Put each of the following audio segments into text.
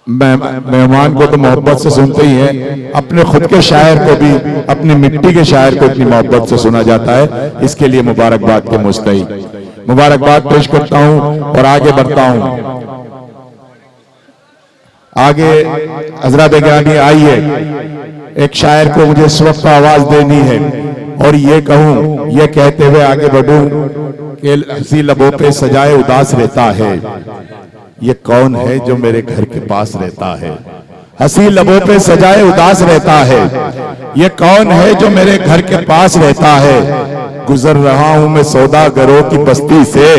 मेहमान को तो मोहब्बत से सुनते ही हैं, अपने खुद के शायर को भी, अपनी मिट्टी के शायर को इतनी मोहब्बत से सुना जाता है। इसके लिए मुबारकबाद के मुस्तहिक मुबारकबाद पेश करता हूं और आगे बढ़ता हूं। आगे हजरत गिरामी आइए, एक शायर को मुझे इस वक्त आवाज देनी है और ये कहूं, ये कहते हुए आगे बढ़ूं कि हंसी लबों पे सजाए उदास रहता है, ये कौन है जो मेरे घर के पास रहता है। हंसी लबों पे सजाए उदास रहता है, ये कौन है जो मेरे घर के पास रहता है। गुजर रहा हूं मैं सौदागरों की बस्ती से,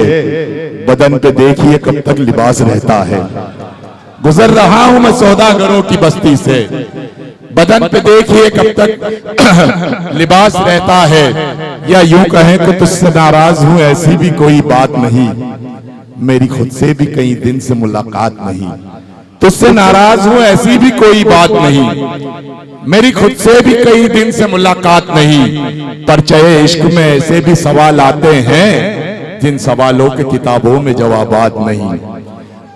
बदन पे देखिए कब तक लिबास रहता है। गुजर रहा हूं मैं सौदागरों की बस्ती से, बदन पे देखिए कब तक लिबास रहता है। या यूं कहें कि तुझसे नाराज हूं ऐसी भी कोई बात नहीं, मेरी खुद से भी कई दिन से मुलाकात नहीं। तुझसे नाराज हूं ऐसी भी कोई बात नहीं, मेरी खुद से भी कई दिन से मुलाकात नहीं। परचय इश्क में ऐसे भी सवाल आते हैं जिन सवालों के किताबों में जवाबात नहीं।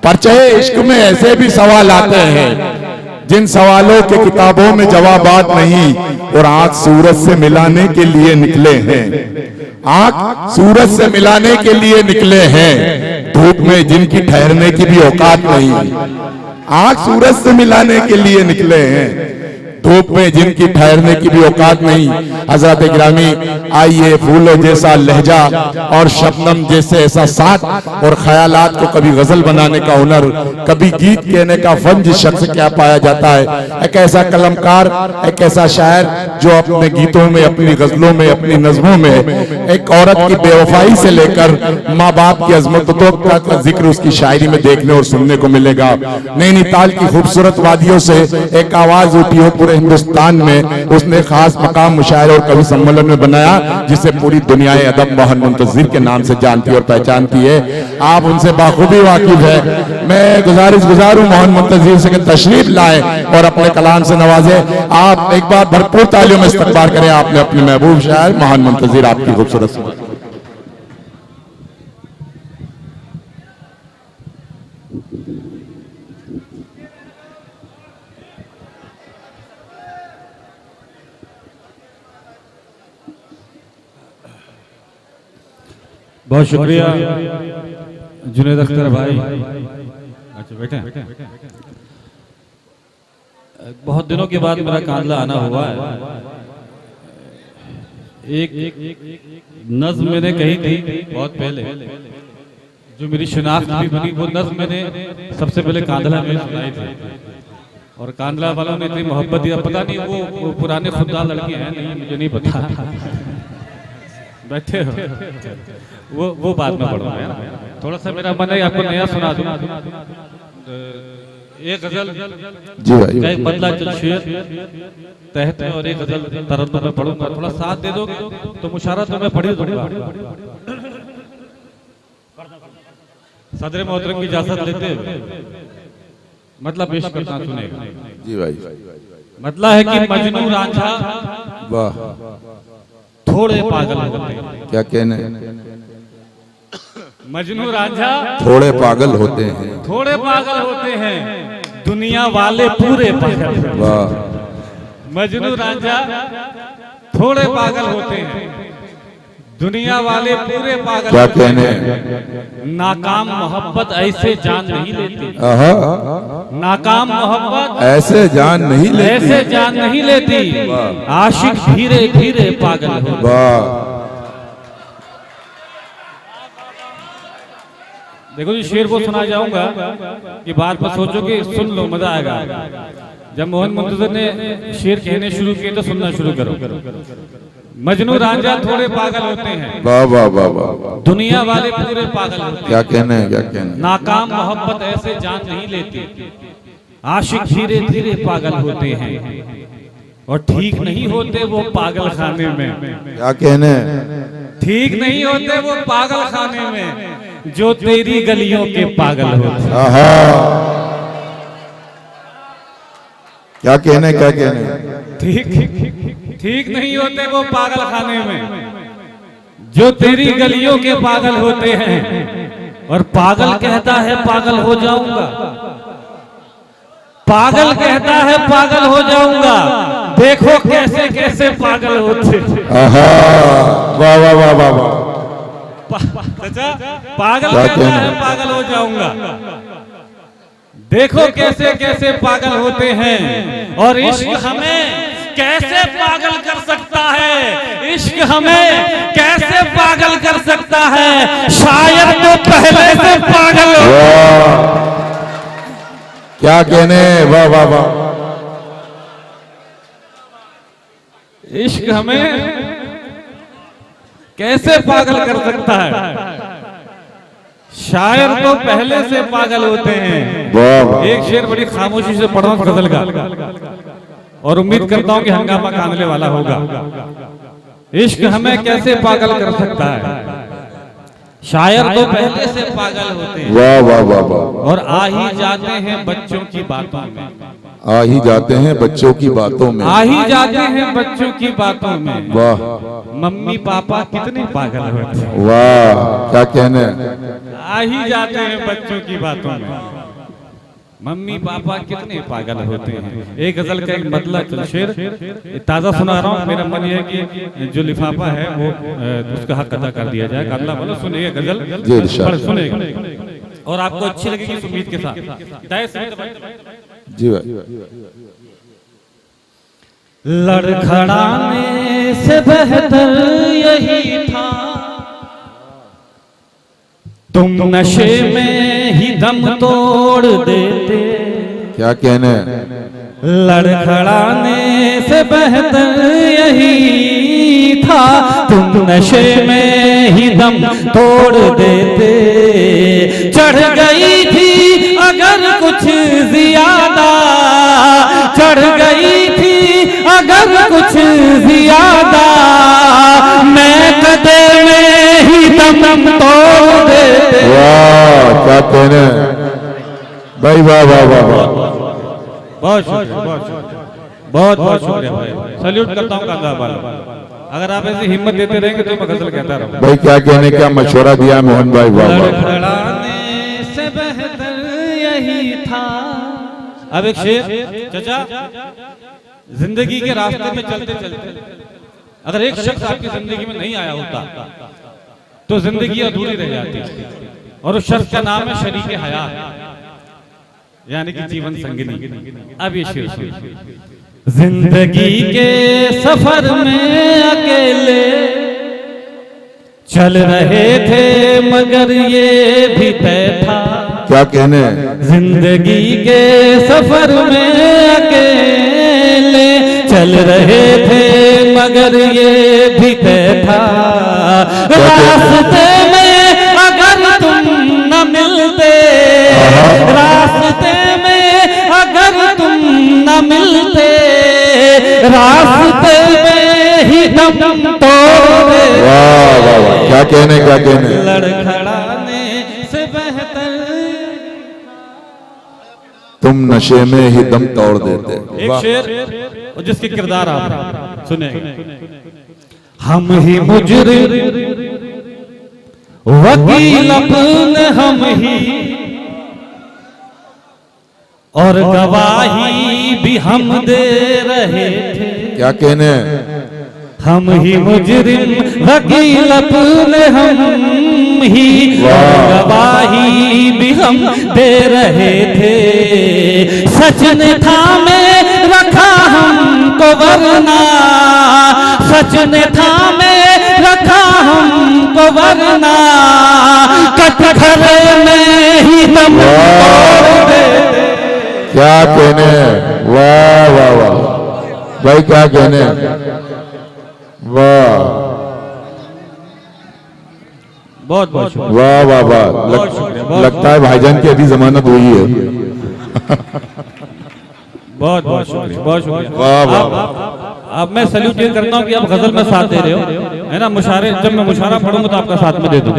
परचय इश्क में ऐसे भी सवाल आते हैं जिन सवालों के किताबों में जवाबात नहीं। और आंख सूरज से मिलाने के लिए निकले हैं, आंख सूरज से मिलाने के लिए निकले हैं, धूप में जिनकी ठहरने की भी औकात नहीं। आंख सूरज से मिलाने के लिए निकले हैं, धूप में जिनकी ठहरने की भी औकात नहीं। हजरत गिरामी आइए, फूलों जैसा लहजा और शबनम जैसे ऐसा साथ और ख्यालात को कभी गजल बनाने का हुनर, कभी गीत कहने का फन जिस शख्स क्या पाया जाता है। एक ऐसा कलमकार, एक ऐसा शायर जो अपने गीतों में, अपनी गजलों में, अपनी नज़मों में एक औरत की बेवफाई से लेकर माँ बाप की अजमतों का जिक्र उसकी शायरी में देखने और सुनने को मिलेगा। नैनीताल की खूबसूरत वादियों से एक आवाज उठी हो पूरे हिंदुस्तान में, उसने खास मकाम मुशायरे और कवि सम्मेलन में बनाया जिसे पूरी दुनिया अदब मोहन मुंतजिर के नाम से जानती और पहचानती है। आप उनसे बाखूबी वाकिफ है। मैं गुजारूं मोहन मुंतजिर से कि तशरीफ लाए और अपने कलाम से नवाजे। आप एक बार भरपूर तालियों में इस्तकबाल करें आपने अपने महबूब शायर मोहन मुंतजिर, आपकी खूबसूरत। बहुत शुक्रिया जुनैद अख्तर भाई। अच्छा बैठे। बहुत दिनों के बाद मेरा कांदला आना हुआ है। एक नज्म मैंने कही थी बहुत पहले, जो मेरी शिनाख्त भी बनी, वो नज्म मैंने सबसे पहले कांदला में सुनाई थी और कांदला वालों ने इतनी मोहब्बत दिया। पता नहीं वो पुराने खुदा लड़के हैं, नहीं मुझे नहीं पता। बैठे हो वो बाद में पढ़ूंगा। थोड़ा सा मेरा मन है आपको नया सुना दूं। एक गजल का एक बदला चल शेर तहत में और एक गजल तरन्नुम में पढ़ूंगा। थोड़ा साथ दे दोगे तो मुशारा तो मैं पढ़ ही दूंगा। सदर मोहतरम की इजाजत लेते मतलब पेश करना सुनेगा। जी भाई। मतलब है कि मजनू रांझा वाह थोड़े पागल होते हैं। क्या कहने, मजनू रांझा थोड़े पागल होते हैं, थोड़े पागल होते हैं, दुनिया वाले पूरे पागल। वाह। मजनू रांझा थोड़े पागल होते हैं, दुनिया वाले पूरे पागल। क्या कहने, नाकाम मोहब्बत ऐसे जान नहीं लेती। नाकाम मोहब्बत ऐसे जान नहीं लेती, ऐसे जान नहीं लेती, आशिक धीरे धीरे पागल हो। वाह। देखो जी, शेर वो सुना जाऊंगा कि बाद में सोचोगे, सुन लो मजा आएगा। जब मोहन मुंतजिर ने शेर कहने शुरू किए तो सुनना शुरू करो। मजनू रांझा थोड़े पागल होते हैं, वाह वाह वाह वाह, दुनिया वाले पूरे पागल होते हैं। क्या कहने, क्या कहने, नाकाम मोहब्बत ऐसे जान नहीं लेती, आशिक धीरे धीरे पागल होते हैं और ठीक नहीं होते वो पागल खाने में। क्या कहने, ठीक नहीं होते वो पागल खाने में, जो तेरी गलियों के पागल होते। क्या कहने, क्या कहने, ठीक नहीं होते वो पागल खाने में, जो तेरी गलियों के पागल होते हैं। और पागल कहता है पागल हो जाऊंगा, पागल कहता है पागल हो जाऊंगा, देखो कैसे कैसे पागल होते। आहा, वाह वाह वाह वाह वाह। चाचा, पागल कहता है पागल हो जाऊंगा, देखो कैसे कैसे पागल होते हैं। और इश्क हमें कैसे पागल कर सकता है, इश्क हमें कैसे पागल कर सकता है, शायद तो पहले से पागल हो। क्या कहने, वाह वाह वाह। इश्क हमें कैसे पागल कर सकता है, शायर तो पहले से पागल होते हैं। वाह। एक शेर बड़ी खामोशी से पढ़ा गजल का, और उम्मीद करता हूं कि हंगामा कांदने वाला होगा। इश्क हमें कैसे पागल कर सकता है, शायर तो पहले से पागल होते हैं। वाह वाह वाह वाह। और आ ही जाते हैं बच्चों की बातों में, आ ही जाते हैं बच्चों की बातों में, आ ही जाते हैं बच्चों की बातों में। वाह। मम्मी पापा कितने पागल होते हैं, वाह, क्या कहने। आ ही जाते हैं बच्चों की बातों में, मम्मी पापा कितने पागल होते हैं। एक गजल का एक मतलब शेर ताजा सुना रहा हूँ। मेरा मन यह है कि जो लिफाफा है वो उसका हक अदा कर दिया जाए। कांदला वालों सुनिए गजल, सुनेगा और आपको अच्छी लगेगी इस उम्मीद के साथ। जी भाई। लड़खड़ाने से बेहतर यही था, तुम नशे में ही दम तोड़ देते। क्या कहने। लड़खड़ाने से बेहतर यही था, तुम नशे में ही दम तोड़ देते। चढ़ गई थी अगर कुछ ज्यादा, चढ़ गई थी अगर कुछ ज्यादा, मैं कदे में ही दम तोड़ देते। वाह, क्या कहने भाई, वाह वाह वाह वाह। बहुत शुक्रिया, बहुत बहुत शुक्रिया भाई, सैल्यूट करता हूँ कांदला वालों। अगर आप ऐसी हिम्मत देते रहेंगे तो मैं गजल कहता रहूंगा। भाई क्या कहने, क्या मशवरा दिया मोहन भाई, वाह वाह। लड़खड़ाने से बेहतर यही था। अब एक शेर चाचा, जिंदगी के रास्ते में चलते चलते अगर एक शख्स आपकी जिंदगी में नहीं आया होता तो जिंदगी अधूरी रह जाती, और उस शख्स का नाम है शरीके हयात, यानी कि जीवन संगिनी। अब ये शेर सुनिए। जिंदगी के सफर में अकेले चल रहे थे मगर ये भी तय था। क्या कहने। जिंदगी के सफर में अकेले चल रहे थे मगर ये भी तय था। रास्ते में अगर तुम न मिलते, रास्ते में अगर तुम न मिलते, रास्ते में ही दम तोड़ देते। वाह वाह वाह, क्या कहने, क्या कहने। लड़खड़ाने से बेहतर तुम नशे में ही दम तोड़ देते। एक शेर और जिसके किरदार आप सुने। हम ही मुजरिम वकील अपने हम ही, और गवाही भी हम दे रहे थे। क्या कहने। हम ही मुजरिम वकील अपने हम ही, और गवाही भी हम दे रहे थे। सच ने थामे रखा हमको वरना, सच ने थामे रखा हमको वरना, कटघरे में ही दम तोड़ देते। क्या कहने, वाह वाह वाह भाई, क्या कहने, वाह बहुत बहुत शुक्रिया, वाह वाह वाह। बहुत शुक्रिया, लगता है भाईजान की अभी जमानत हुई है। बहुत बहुत शुक्रिया, बहुत शुक्रिया। वाह वाह। अब मैं सैल्यूट ये करता हूँ कि आप गजल में साथ दे रहे हो, है ना। मुशारे, जब मैं मुशारा पढ़ूंगा तो आपका साथ में दे दूं।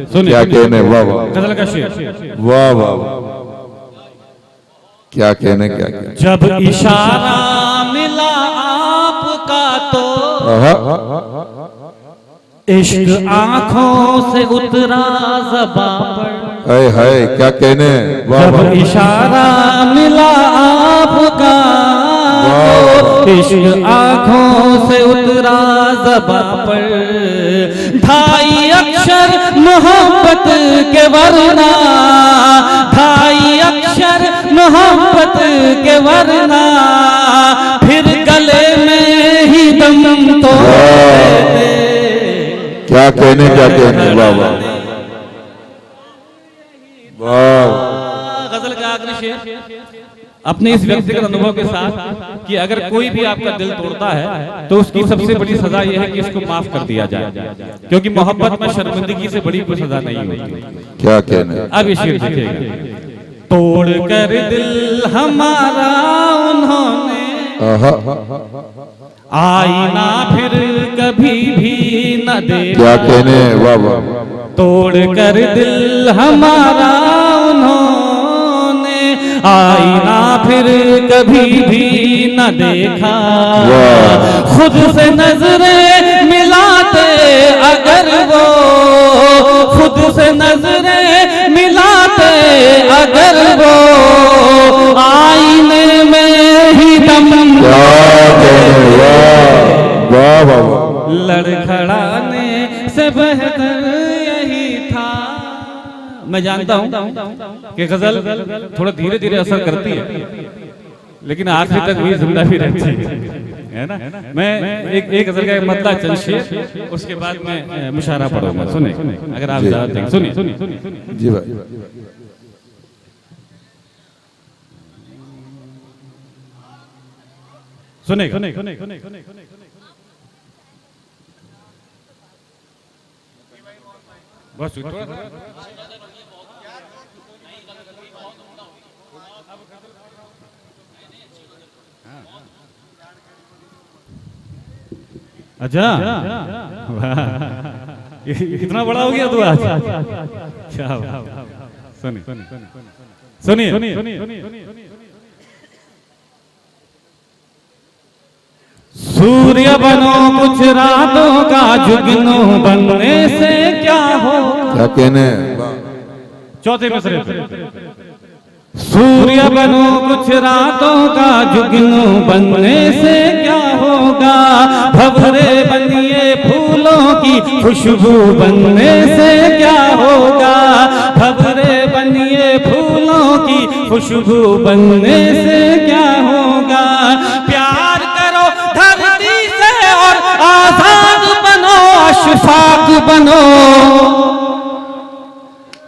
सुनिए क्या कहने, वाह वाह। गजल का शेर। वाह वाह, क्या कहने, क्या कहने। जब इशारा मिला आपका तो इश्क आंखों से उतरा ज़बां पर। हाय हाय, क्या कहने, वाह जब वाह। इशारा मिला अफगान इश्क आंखों से उतरा ज़बां पर, ढाई अक्षर मोहब्बत के वरना, ढाई अक्षर मोहब्बत के वरना, फिर गले में ही दम तोड़ देते। क्या कहने बाबा, वाह। गजल का आखिरी शेर अपने इस व्यक्तिगत अनुभव के साथ कि अगर कोई भी आपका दिल तोड़ता है तो उसकी सबसे बड़ी सजा यह है कि इसको माफ कर दिया जाए, क्योंकि मोहब्बत में शर्मिंदगी से बड़ी कोई सजा नहीं होती। क्या कहने। अब ये शेर देखिएगा, तोड़ कर दिल हमारा उन्होंने, आईना फिर कभी भी न देखा। क्या कहने बाबा, तोड़ कर दिल हमारा उन्होंने, आईना फिर कभी भी न देखा। खुद से नजरें मिलाते अगर वो, खुद से नजरें मिलाते अगर वो, आईने में ही दम लड़खड़ाने से बेहतर यही था। मैं जानता हूं कि गजल थोड़ा धीरे धीरे असर करती है, लेकिन आखिर तक भी जिंदा भी रहती है ना। मैं एक गजल का मतलब चंद शेर, उसके बाद में मुशायरा पढ़ूंगा। सुने अगर आप ज्यादा देखें, सुनिए जी भाई। सुने बस अच्छा, इतना बड़ा हो गया तू आज। क्या सुनिए, सूर्य बनो कुछ रातों का जुगनू बनने से क्या हो। क्या कहने। चौथे मिसरे, सूर्य बनो कुछ रातों का जुगनू बनने से क्या होगा, भंवरे बनिए फूलों की खुशबू बनने से क्या होगा, भंवरे बनिए फूलों की खुशबू बनने से क्या होगा। प्यार करो धरती से और आजाद बनो, अशफाक बनो,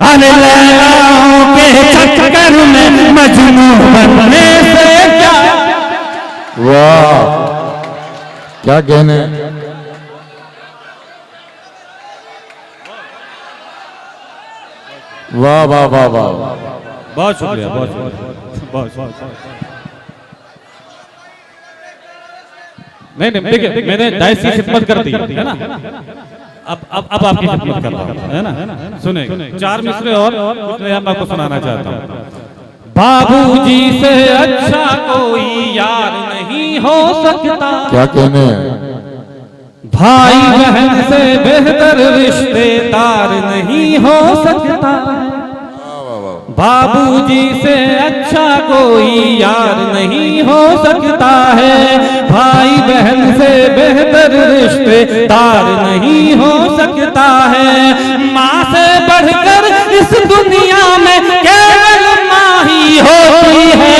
अरे लैलाओं के चक्कर में मजनू बनने से क्या। वाह, क्या कहने। वाह वाह वाह वाह, बहुत शुक्रिया, बहुत। नहीं देखिए, मैंने दाइस की खिदमत कर दी है ना, अब आपकी खिदमत कर रहा हूं, है ना। सुने चार मिसरे और कुछ नया मैं आपको सुनाना चाहता हूं। बाबूजी से अच्छा कोई यार नहीं हो सकता, क्या कहने। भाई बहन से बेहतर रिश्तेदार नहीं हो सकता, बाबूजी से अच्छा कोई यार नहीं हो सकता है, भाई बहन से बेहतर रिश्तेदार नहीं हो सकता है। माँ से बढ़कर इस दुनिया में केवल माँ ही होती है,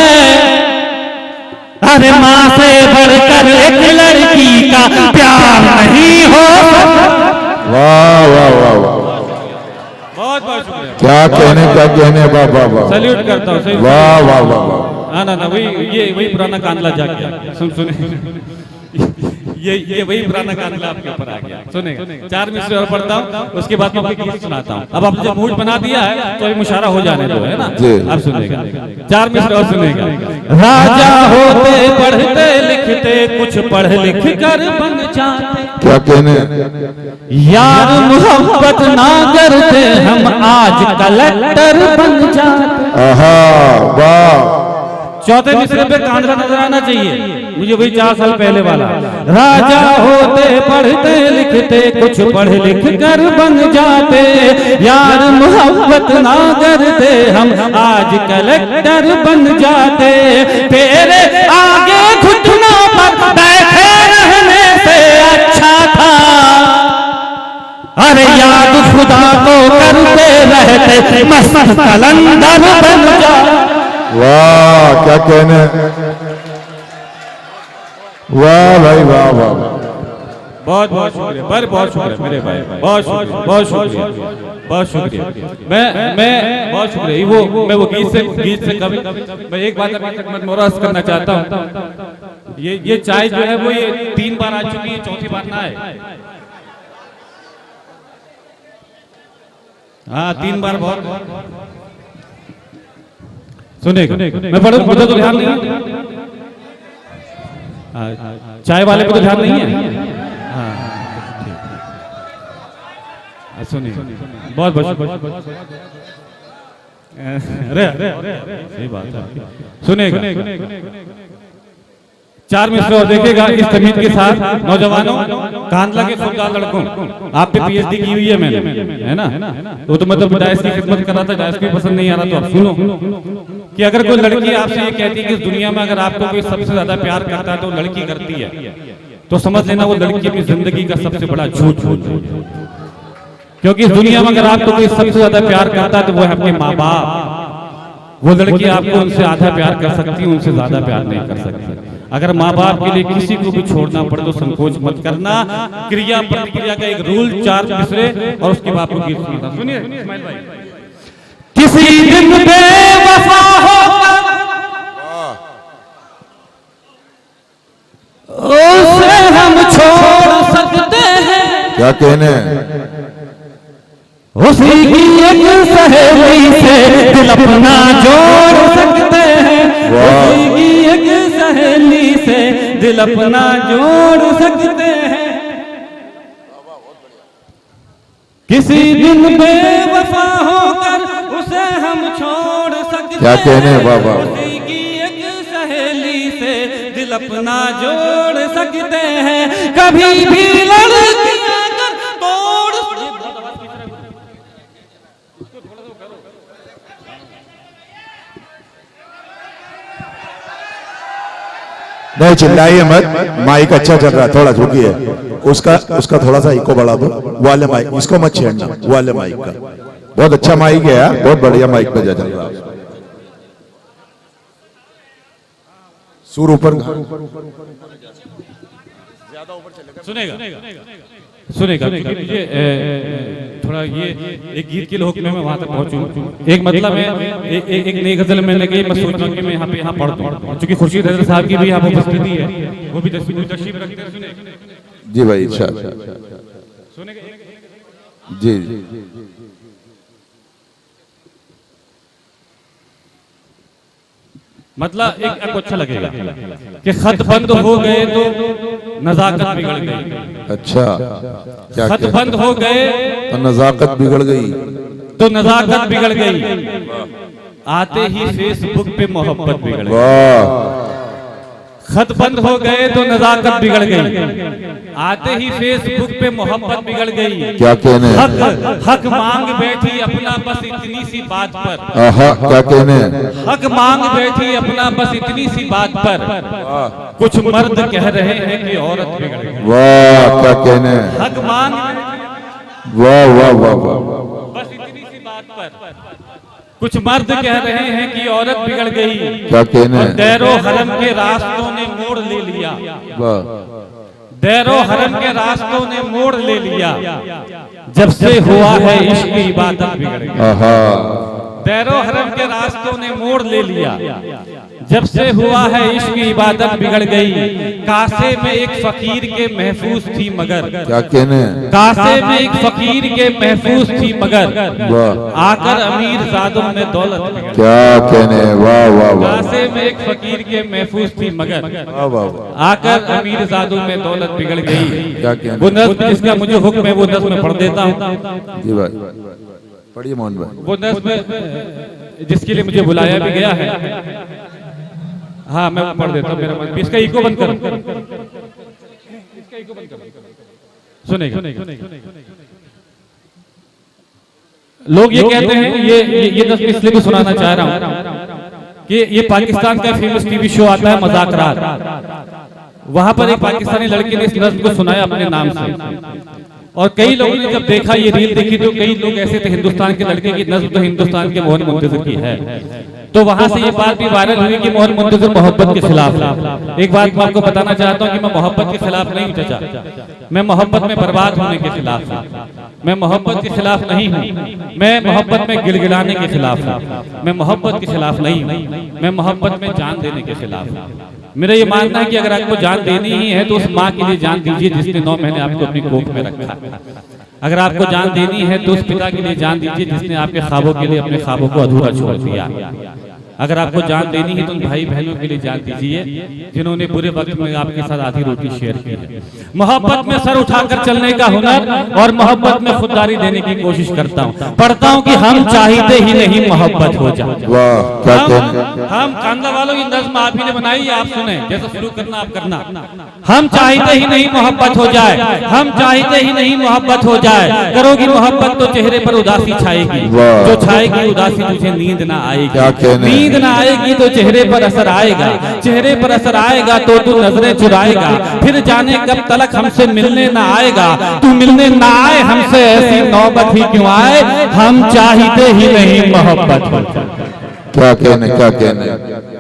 अरे माँ से बढ़कर एक लड़की का प्यार नहीं हो सकता। वाह वाह वाह वाह, बहुत शुक्रिया। क्या कहने वाह वाह वाह, सैल्यूट करता हूँ। वाह वाह वाह वाह। ना वही पुराना कांदला जा गया। सुने ये वही पुराना कांदला आपके ऊपर आ गया। सुने चार मिसरे और पढ़ता हूँ, उसके बाद मैं आपको सुनाता हूँ। अब आपने जब मूड बना दिया है तो ये मुशायरा हो जाने दो, है ना। अब सुनेगा चार मिसरे और सुनेगा। राजा होते पढ़ते लिखते कुछ पढ़ लिख कर बन जाते, क्या कहने। यार मोहब्बत ना करते हम आज कलेक्टर बन जाते। आहा वाह। चौथे मिसरे पे कांदला नजर आना चाहिए। मुझे वही 4 साल पहले वाला। राजा होते पढ़ते लिखते कुछ पढ़ लिख कर बन जाते, यार मोहब्बत ना करते हम आज कलेक्टर बन जाते। तेरे आगे घुटना पर बैठे रहने से अच्छा था, अरे याद खुदा को करते रहते मस्त कलंदर बन जा। वाह क्या कहने, वाह भाई वाह वाह। बहुत बहुत शुक्रिया, बहुत शुक्रिया मेरे भाई, बहुत शुक्रिया, बहुत शुक्रिया, बहुत शुक्रिया। मैं बहुत शुक्रिया। मैं वो गीत से कभी मैं एक बात अभी तक मोरास करना चाहता हूँ। ये चाय जो है वो ये 3 बार आ चुकी है, 4थी बार ना है। हाँ 3 बार बहुत। सुने मैं पढ़ू, मुझे तो ध्यान नहीं है, चाय वाले को तो ध्यान नहीं है। हाँ सुनिए, बहुत बहुत अरे सही बात है। सुनेगा 4 मिसरे और देखेगा इस तमीज के साथ। नौजवानों, कांधला के खुददार लड़कों, आप पे पीएचडी की हुई है मैंने, है ना? तो मतलब डायस की खिदमत कर रहा था, डायस की पसंद नहीं आ रहा, तो आप सुनो कि अगर कोई लड़की आपसे ये कहती है कि इस दुनिया में अगर आपको कोई सबसे ज्यादा प्यार करता है तो लड़की करती है, तो समझ लेना वो लड़की अपनी जिंदगी का सबसे बड़ा झूठ बोल रही है। क्योंकि इस दुनिया में अगर आपको कोई सबसे ज्यादा प्यार करता है तो वो है आपके माँ बाप। वो लड़की आपको उनसे आधा प्यार कर सकती है, उनसे ज्यादा प्यार नहीं कर सकती। अगर माँ बाप के लिए किसी को भी छोड़ना पड़े तो संकोच मत करना। क्रिया प्रतिक्रिया का एक रूल, 4 मिसरे और उसके बाद गीत सुनना। सुनिए इस्माइल भाई। किसी दिन बेवफा होकर उसे हम छोड़ सकते हैं, क्या कहने, उसी की एक सहेली से दिल अपना जोड़ सकते हैं, उसी की एक सहेली से दिल अपना जोड़ सकते हैं। किसी दिन बेवफा होकर उसे हम छोड़ सकते हैं, क्या कहने बाबा, उसी की एक सहेली से दिल अपना जोड़ सकते हैं। कभी भी लड़की अगर तोड़ नहीं चिल्लाइए मत, माइक अच्छा चल रहा है, थोड़ा झुकिए, उसका थोड़ा सा इको बढ़ा दो, वाले माइक, इसको मत छेड़ना, वाले माइक का। बहुत अच्छा माइक है यार, बहुत बढ़िया माइक बजा चल रहा है। सुर ऊपर, सुनेगा मुझे थोड़ा ये एक गीत के लोग में मैं वहां तक पहुंचूं। एक मतलब है एक नई गजल मैंने कही, मैं सोचा कि मैं यहाँ पढ़ दूं, क्योंकि खुर्शीद हैदर साहब की भी यहाँ उपस्थिति है, वो भी तशरीफ रखते हैं। सुने जी भाई, अच्छा जी जी। मतलब एक आपको अच्छा लगेगा कि खत बंद हो गए तो नजाकत बिगड़ गई। अच्छा, क्या खत बंद हो गए तो नजाकत बिगड़ गई, तो नजाकत बिगड़ गई, आते ही फेसबुक पे मोहब्बत बिगड़ गई। वाह, खत बंद हो गए तो नजाकत बिगड़ गई, आते ही फेसबुक पे मोहब्बत बिगड़ गई। क्या कहने, हक मांग बैठी अपना बस इतनी सी बात पर, क्या कहने, हक मांग बैठी अपना बस इतनी सी बात पर, कुछ मर्द कह रहे हैं कि औरत बिगड़ गई। वाह, क्या कहने, हक मांग वाह वाह वाह वाह, बस इतनी सी बात पर, कुछ मर्द कह रहे हैं कि औरत बिगड़ गई। क्या कहने, दैरो हरम के रास्तों ने मोड़ ले लिया, वाह, दैरो हरम के रास्तों ने मोड़ ले लिया, जब से हुआ है इश्क की इबादत बिगड़ गई। दैरो हरम के रास्तों ने मोड़ ले लिया, जब से हुआ है इश्क की इबादत बिगड़ गई। कासे में एक फकीर के महफूज थी मगर, क्या कहने, कासे में एक फकीर के महफूज थी मगर, आकर अमीर जादों में दौलत बिगड़ गई। क्या कहने, वाह वाह वाह, कासे में एक फकीर के महफूज थी मगर, वाह वाह, आकर अमीर जादों में दौलत बिगड़ गई। क्या कहने, वो नज़्म जिसका मुझे हुक्म है वो नज़्म में पढ़ देता हूँ। जी भाई, पढ़िए मोहन भाई। वो नज़्म जिसके लिए मुझे बुलाया भी गया है, हाँ मैं पढ़ देता हूँ, मेरा मन इसका इको बंद करो, इसका इको बंद करो, सुनेगा। लोग ये कहते हैं, ये नज़्म इसलिए भी सुनाना चाह रहा हूँ कि ये पाकिस्तान का फेमस टीवी शो आता है मजाक रात, वहां पर एक पाकिस्तानी लड़के ने इस नज़्म को सुनाया अपने नाम से, और कई लोगों ने जब देखा ये रील देखी तो कई लोग ऐसे थे, हिंदुस्तान के लड़के की नज़्म तो हिंदुस्तान के मोहन मुंतज़िर की है, तो वहां से ये बात भी वायरल हुई कि मोहन मुंतज़िर मोहब्बत के खिलाफ है। एक बात मैं आपको बताना चाहता हूं कि मैं मोहब्बत के खिलाफ नहीं हूं चाचा, मैं मोहब्बत में बर्बाद होने के खिलाफ हूं, मैं मोहब्बत के खिलाफ नहीं हूं, मैं मोहब्बत में गिड़गिड़ाने के खिलाफ हूं, मैं मोहब्बत के खिलाफ नहीं हूं, मैं मोहब्बत में जान देने के खिलाफ हूं। मेरा ये मानना है कि अगर आपको जान देनी ही है तो उस माँ के लिए जान दीजिए जिसने 9 महीने आपको अपनी कोख में रखा। अगर आपको जान देनी है तो उस पिता के लिए जान दीजिए जिसने आपके ख्वाबों के लिए अपने ख्वाबों को अधूरा छोड़ दिया। अगर आपको जान देनी है तो उन भाई बहनों के लिए जान दीजिए जिन्होंने बुरे वक्त में आपके साथ आधी रोटी शेयर की है। मोहब्बत में सर उठाकर चलने का हुनर और मोहब्बत में खुददारी देने की कोशिश करता हूँ, पढ़ता हूँ कि हम चाहते ही नहीं मोहब्बत हो जाए। हम कांदा वालों की नज़्म आप ही ने बनाई, आप सुने, जैसे शुरू करना आप करना। हम चाहते ही नहीं मोहब्बत हो जाए, हम चाहते ही नहीं मोहब्बत हो जाए, करोगी मोहब्बत तो चेहरे पर उदासी छाएगी, जो छाएगी उदासी तुझे नींद ना आएगी, नींद ना आएगी तो चेहरे पर असर आएगा, चेहरे पर असर आएगा तो तू नजरें चुराएगा, फिर जाने कब तलक हमसे मिलने ना आएगा, तू मिलने ना आए हमसे ऐसी नौबत ही क्यों आए, हम चाहते ही नहीं मोहब्बत हो जाए। क्या कहने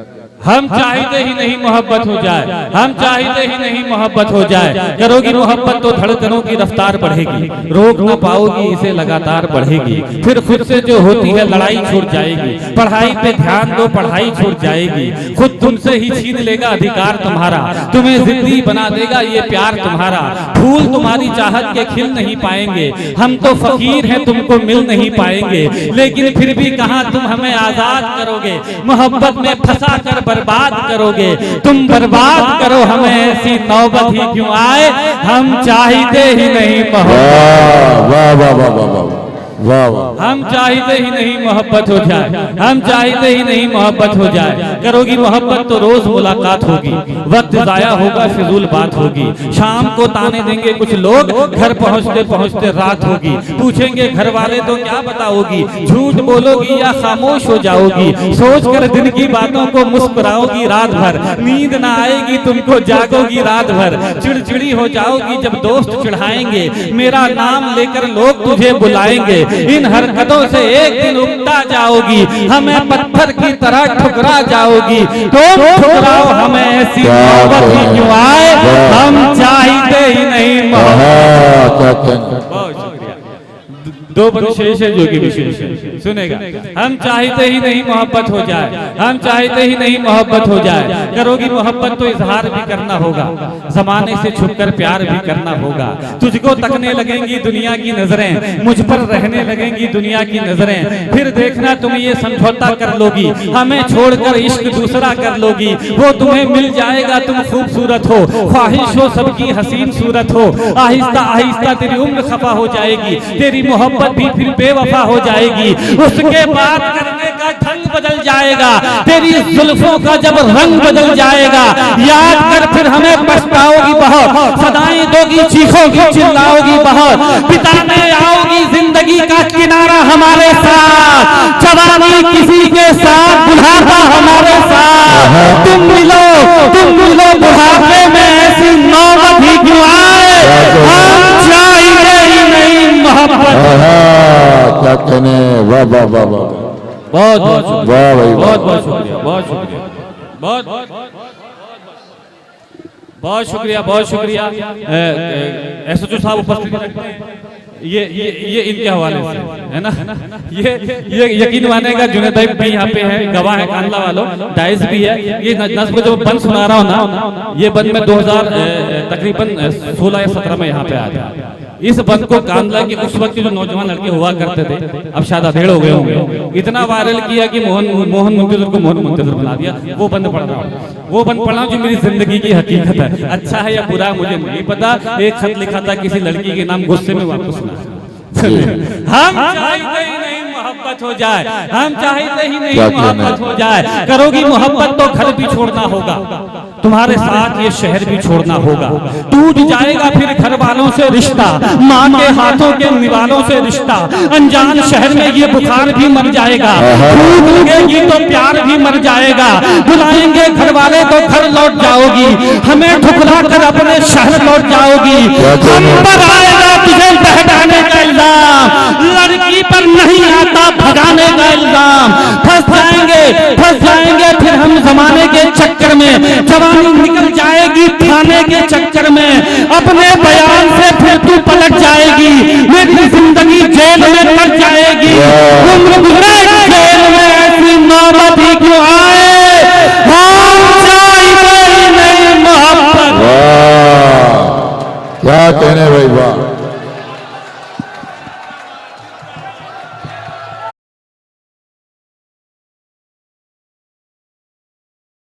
हम चाहते ही नहीं मोहब्बत हो जाए, हम चाहते ही नहीं मोहब्बत हो जाए, करोगी मोहब्बत तो धड़कनों की रफ्तार बढ़ेगी, रोक ना पाओगी इसे लगातार बढ़ेगी, फिर खुद से जो होती है लड़ाई छूट जाएगी, पढ़ाई पे ध्यान दो पढ़ाई छूट जाएगी, खुद तुमसे ही छीन लेगा अधिकार तुम्हारा, तुम्हें जिंदगी बना देगा ये प्यार तुम्हारा, फूल तुम्हारी चाहत के खिल नहीं पाएंगे, हम तो फकीर हैं तुमको मिल नहीं पाएंगे, लेकिन फिर भी कहाँ तुम हमें आजाद करोगे, मोहब्बत में फंसा कर बर्बाद करोगे, तुम बर्बाद करो हमें ऐसी नौबत ही क्यों आए, हम चाहते ही नहीं मोहब्बत। वाह वाह वाह वाह वाह वाह वाह। हम चाहते ही नहीं मोहब्बत हो जाए, हम चाहते ही नहीं मोहब्बत हो जाए, करोगी मोहब्बत तो रोज मुलाकात होगी, वक्त जाया होगा फिजूल बात होगी, शाम को ताने देंगे कुछ लोग, घर पहुंचते पहुंचते रात होगी, पूछेंगे घर वाले तो क्या बताओगी, झूठ बोलोगी या खामोश हो जाओगी, सोच कर दिन की बातों को मुस्कुराओगी रात भर, नींद ना आएगी तुमको जागोगी रात भर, चिड़चिड़ी हो जाओगी जब दोस्त चिढ़ाएंगे, मेरा नाम लेकर लोग तुझे बुलाएंगे, इन हरकतों से एक दिन उगता जाओगी, हमें पत्थर की तरह ठुकरा जाओगी, तुम ठुकराओ हमें ऐसी मोहब्बत ही क्यों आए, हम चाहते ही नहीं मोहब्बत। दो बंद शेष है जो कि विशेष है, सुनेगा। हम चाहते ही नहीं मोहब्बत हो जाए, हम चाहते ही नहीं मोहब्बत हो जाए, करोगी मोहब्बत तो इजहार भी करना होगा, जमाने से छुपकर प्यार भी करना होगा, तुझको तकने लगेंगी दुनिया की नजरें, मुझ पर रहने लगेंगी दुनिया की नजरें, फिर देखना तुम ये समझौता कर लोगी, हमें छोड़कर इश्क दूसरा कर लोगी, वो तुम्हें मिल जाएगा तुम खूबसूरत हो, ख्वाहिश हो सबकी हसीन सूरत हो, आहिस्ता आहिस्ता तेरी उम्र खफा हो जाएगी, तेरी मोहब्बत भी फिर बेवफा हो जाएगी, उसके बाद करने का ढंग बदल जाएगा, तेरी जुल्फों का जब रंग बदल जाएगा, याद कर फिर हमें पछताओगी बहुत, सदाएं दोगी चीखोगी चिल्लाओगी बहुत, बिताने आओगी जिंदगी का किनारा हमारे साथ, जवानी किसी के साथ बुढ़ापा हमारे साथ, तुम मिलो बुढ़ापे में ऐसी नौबत ही क्यों आए, हम चाहते ही नहीं मोहब्बत। क्या कहने, वाह वाह वाह वाह, बहुत बहुत वाह भाई बहुत बहुत शुक्रिया, बहुत शुक्रिया, बहुत बहुत शुक्रिया, बहुत शुक्रिया। एसएचओ साहब उपस्थित रखते हैं, ये इनके हवाले से है ना, ये यकीन मानेगा जुनैद भाई भी यहाँ पे है, गवाह है कांदला वालों, डाइस भी है, ये नज़्म जो बंद सुना रहा हूँ ना, ये बंद में 2000 तकरीबन 16 या 17 में यहाँ पे आया था। इस बंद को कांदला के उस वक्त जो नौजवान लड़के हुआ करते थे, अब शायद अधेड़ हो गए होंगे, इतना वायरल किया कि मोहन मुंतज़िर को मोहन मुंतज़िर बना दिया। वो बंद पढ़ रहा हूँ, वो बंद पढ़ा जो मेरी जिंदगी की हकीकत है, अच्छा है या बुरा मुझे नहीं पता। एक खत लिखा था किसी लड़की के नाम, गुस्से में वापस सुना। हम चाहते ही नहीं मोहब्बत हो जाए, हम चाहते ही नहीं क्या मोहब्बत हो जाए। करोगी मोहब्बत तो घर भी छोड़ना होगा, तुम्हारे साथ ये शहर भी छोड़ना होगा। टूट जाएगा फिर घर वालों से रिश्ता, माँ के हाथों के निवालों से रिश्ता, अनजान शहर में ये बुखार भी मर जाएगा, भूख लगेगी तो प्यार भी मर जाएगा, बुलाएंगे घर वाले तो घर लौट जाओगी, हमें ठुकरा कर अपने शहर लौट जाओगी। हम पर आएगा तुझे बहकाने का इल्जाम, लड़की पर नहीं आता भगाने का इल्जाम। फंस जाएंगे फिर हम जमाने के चक्कर में, जवानी निकल जाएगी थाने के चक्कर में, अपने बयान से फिर तू पलट जाएगी, मेरी जिंदगी जेल में कट जाएगी। उम्र गुजरे जेल में ऐसी नौबत ही क्यों आए, हम चाहते ही नहीं मोहब्बत। क्या कहने भाई, वाह।